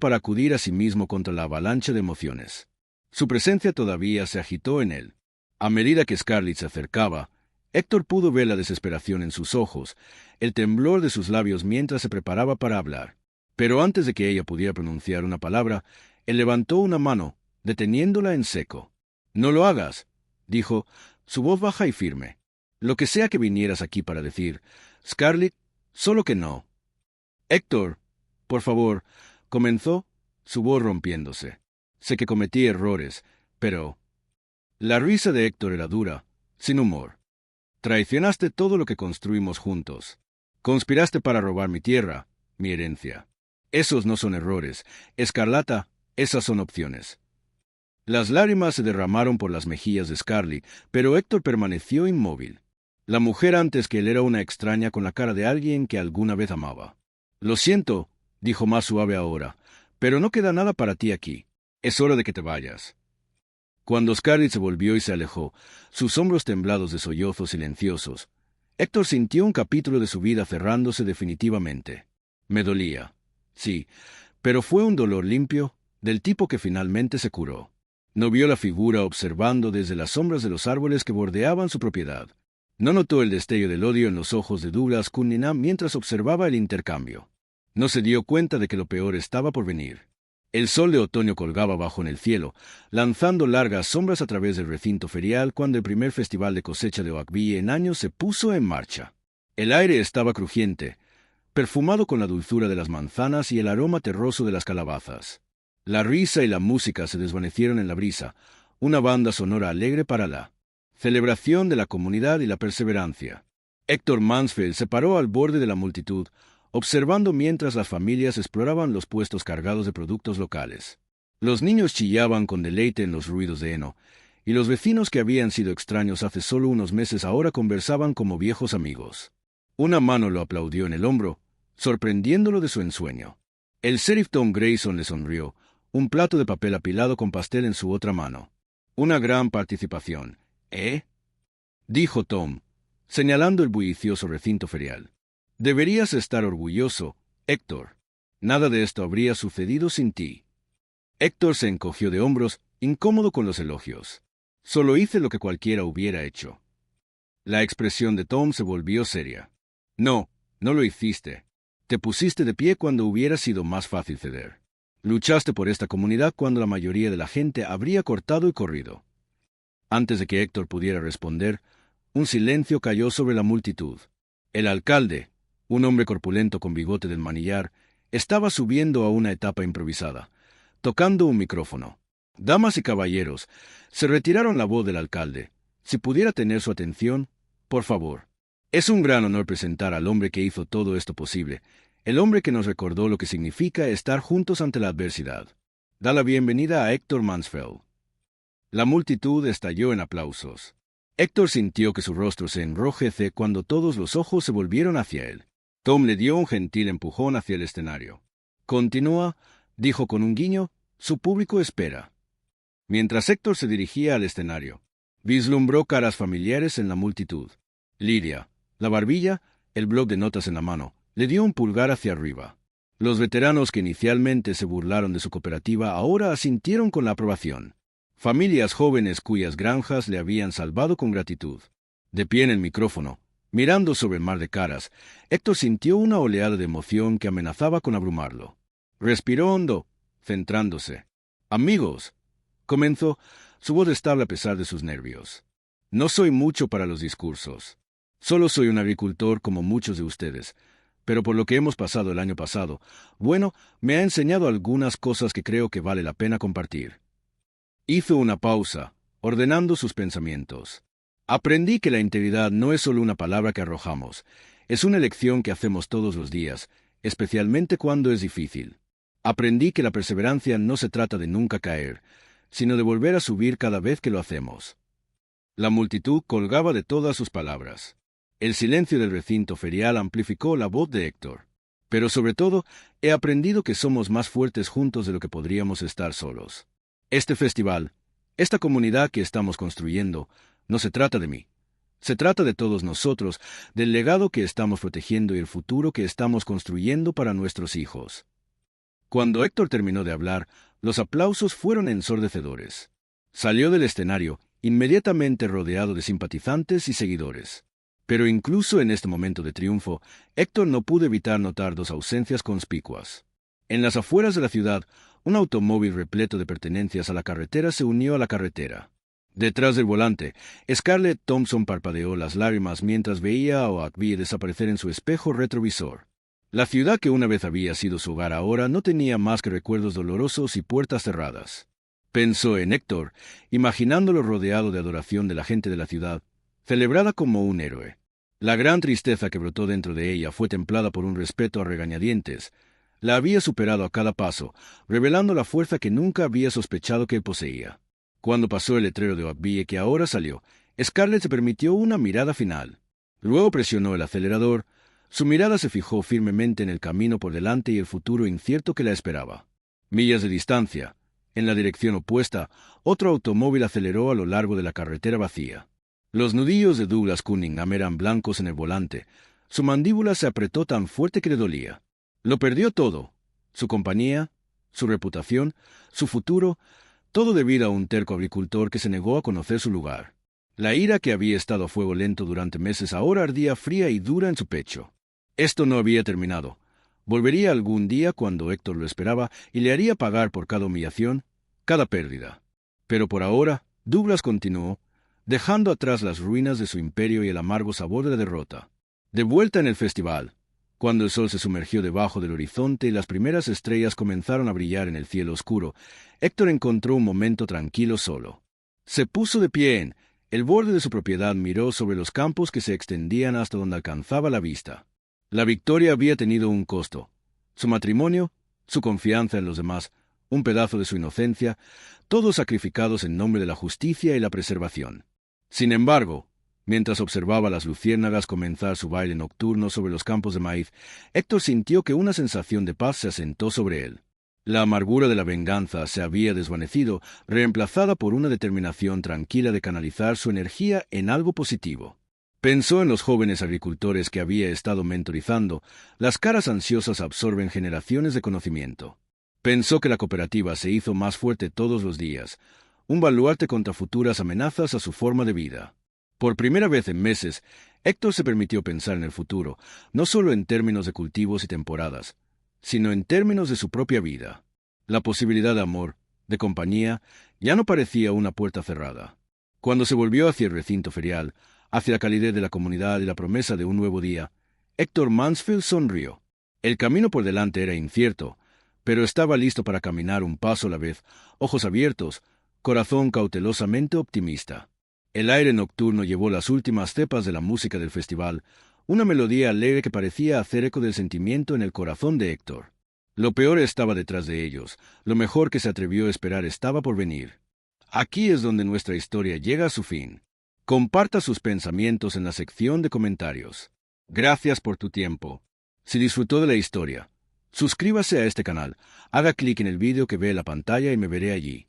para acudir a sí mismo contra la avalancha de emociones. Su presencia todavía se agitó en él. A medida que Scarlett se acercaba, Héctor pudo ver la desesperación en sus ojos, el temblor de sus labios mientras se preparaba para hablar. Pero antes de que ella pudiera pronunciar una palabra, él levantó una mano, deteniéndola en seco. «No lo hagas», dijo, su voz baja y firme. «Lo que sea que vinieras aquí para decir, Scarlett, solo que no». «Héctor, por favor», comenzó, su voz rompiéndose. «Sé que cometí errores, pero...» La risa de Héctor era dura, sin humor. «Traicionaste todo lo que construimos juntos. Conspiraste para robar mi tierra, mi herencia. Esos no son errores. Escarlata, esas son opciones». Las lágrimas se derramaron por las mejillas de Scarlett, pero Héctor permaneció inmóvil. La mujer antes que él era una extraña con la cara de alguien que alguna vez amaba. «Lo siento», dijo más suave ahora, «pero no queda nada para ti aquí. Es hora de que te vayas». Cuando Scarlett se volvió y se alejó, sus hombros temblados de sollozos silenciosos, Héctor sintió un capítulo de su vida cerrándose definitivamente. Me dolía, sí, pero fue un dolor limpio, del tipo que finalmente se curó. No vio la figura observando desde las sombras de los árboles que bordeaban su propiedad. No notó el destello del odio en los ojos de Douglas Cunningham mientras observaba el intercambio. No se dio cuenta de que lo peor estaba por venir. El sol de otoño colgaba bajo en el cielo, lanzando largas sombras a través del recinto ferial cuando el primer festival de cosecha de Oakville en años se puso en marcha. El aire estaba crujiente, perfumado con la dulzura de las manzanas y el aroma terroso de las calabazas. La risa y la música se desvanecieron en la brisa, una banda sonora alegre para la Celebración de la comunidad y la perseverancia. Héctor Mansfield se paró al borde de la multitud, observando mientras las familias exploraban los puestos cargados de productos locales. Los niños chillaban con deleite en los ruidos de heno, y los vecinos que habían sido extraños hace solo unos meses ahora conversaban como viejos amigos. Una mano lo aplaudió en el hombro, sorprendiéndolo de su ensueño. El sheriff Tom Grayson le sonrió, un plato de papel apilado con pastel en su otra mano. Una gran participación, ¿eh? Dijo Tom, señalando el bullicioso recinto ferial. Deberías estar orgulloso, Héctor. Nada de esto habría sucedido sin ti. Héctor se encogió de hombros, incómodo con los elogios. Solo hice lo que cualquiera hubiera hecho. La expresión de Tom se volvió seria. No, no lo hiciste. Te pusiste de pie cuando hubiera sido más fácil ceder. Luchaste por esta comunidad cuando la mayoría de la gente habría cortado y corrido. Antes de que Héctor pudiera responder, un silencio cayó sobre la multitud. El alcalde, un hombre corpulento con bigote del manillar, estaba subiendo a una etapa improvisada, tocando un micrófono. Damas y caballeros, se retiraron la voz del alcalde. Si pudiera tener su atención, por favor. Es un gran honor presentar al hombre que hizo todo esto posible, el hombre que nos recordó lo que significa estar juntos ante la adversidad. Da la bienvenida a Héctor Mansfield. La multitud estalló en aplausos. Héctor sintió que su rostro se enrojece cuando todos los ojos se volvieron hacia él. Tom le dio un gentil empujón hacia el escenario. Continúa, dijo con un guiño, su público espera. Mientras Héctor se dirigía al escenario, vislumbró caras familiares en la multitud. Lidia, la barbilla, el bloc de notas en la mano, le dio un pulgar hacia arriba. Los veteranos que inicialmente se burlaron de su cooperativa ahora asintieron con la aprobación. Familias jóvenes cuyas granjas le habían salvado con gratitud. De pie en el micrófono, mirando sobre el mar de caras, Héctor sintió una oleada de emoción que amenazaba con abrumarlo. Respiró hondo, centrándose. Amigos, comenzó, su voz estable a pesar de sus nervios. No soy mucho para los discursos. Solo soy un agricultor como muchos de ustedes, pero por lo que hemos pasado el año pasado, bueno, me ha enseñado algunas cosas que creo que vale la pena compartir. Hizo una pausa, ordenando sus pensamientos. Aprendí que la integridad no es solo una palabra que arrojamos, es una elección que hacemos todos los días, especialmente cuando es difícil. Aprendí que la perseverancia no se trata de nunca caer, sino de volver a subir cada vez que lo hacemos. La multitud colgaba de todas sus palabras. El silencio del recinto ferial amplificó la voz de Héctor. Pero sobre todo, he aprendido que somos más fuertes juntos de lo que podríamos estar solos. Este festival, esta comunidad que estamos construyendo, no se trata de mí. Se trata de todos nosotros, del legado que estamos protegiendo y el futuro que estamos construyendo para nuestros hijos. Cuando Héctor terminó de hablar, los aplausos fueron ensordecedores. Salió del escenario, inmediatamente rodeado de simpatizantes y seguidores. Pero incluso en este momento de triunfo, Héctor no pudo evitar notar dos ausencias conspicuas. En las afueras de la ciudad, un automóvil repleto de pertenencias a la carretera se unió a la carretera. Detrás del volante, Scarlett Thompson parpadeó las lágrimas mientras veía a Oakville desaparecer en su espejo retrovisor. La ciudad que una vez había sido su hogar ahora no tenía más que recuerdos dolorosos y puertas cerradas. Pensó en Héctor, imaginándolo rodeado de adoración de la gente de la ciudad, celebrada como un héroe. La gran tristeza que brotó dentro de ella fue templada por un respeto a regañadientes. La había superado a cada paso, revelando la fuerza que nunca había sospechado que él poseía. Cuando pasó el letrero de Oakville que ahora salió, Scarlett se permitió una mirada final. Luego presionó el acelerador. Su mirada se fijó firmemente en el camino por delante y el futuro incierto que la esperaba. Millas de distancia, en la dirección opuesta, otro automóvil aceleró a lo largo de la carretera vacía. Los nudillos de Douglas Cunningham eran blancos en el volante. Su mandíbula se apretó tan fuerte que le dolía. Lo perdió todo: su compañía, su reputación, su futuro, todo debido a un terco agricultor que se negó a conocer su lugar. La ira que había estado a fuego lento durante meses ahora ardía fría y dura en su pecho. Esto no había terminado. Volvería algún día cuando Héctor lo esperaba y le haría pagar por cada humillación, cada pérdida. Pero por ahora, Douglas continuó, dejando atrás las ruinas de su imperio y el amargo sabor de la derrota. De vuelta en el festival, cuando el sol se sumergió debajo del horizonte y las primeras estrellas comenzaron a brillar en el cielo oscuro, Héctor encontró un momento tranquilo solo. Se puso de pie El borde de su propiedad miró sobre los campos que se extendían hasta donde alcanzaba la vista. La victoria había tenido un costo. Su matrimonio, su confianza en los demás, un pedazo de su inocencia, todos sacrificados en nombre de la justicia y la preservación. Sin embargo, mientras observaba a las luciérnagas comenzar su baile nocturno sobre los campos de maíz, Héctor sintió que una sensación de paz se asentó sobre él. La amargura de la venganza se había desvanecido, reemplazada por una determinación tranquila de canalizar su energía en algo positivo. Pensó en los jóvenes agricultores que había estado mentorizando. Las caras ansiosas absorben generaciones de conocimiento. Pensó que la cooperativa se hizo más fuerte todos los días, un baluarte contra futuras amenazas a su forma de vida. Por primera vez en meses, Héctor se permitió pensar en el futuro, no solo en términos de cultivos y temporadas, sino en términos de su propia vida. La posibilidad de amor, de compañía, ya no parecía una puerta cerrada. Cuando se volvió hacia el recinto ferial, hacia la calidez de la comunidad y la promesa de un nuevo día, Héctor Mansfield sonrió. El camino por delante era incierto, pero estaba listo para caminar un paso a la vez, ojos abiertos, corazón cautelosamente optimista. El aire nocturno llevó las últimas cepas de la música del festival, una melodía alegre que parecía hacer eco del sentimiento en el corazón de Héctor. Lo peor estaba detrás de ellos, lo mejor que se atrevió a esperar estaba por venir. Aquí es donde nuestra historia llega a su fin. Comparta sus pensamientos en la sección de comentarios. Gracias por tu tiempo. Si disfrutó de la historia, suscríbase a este canal, haga clic en el vídeo que ve en la pantalla y me veré allí.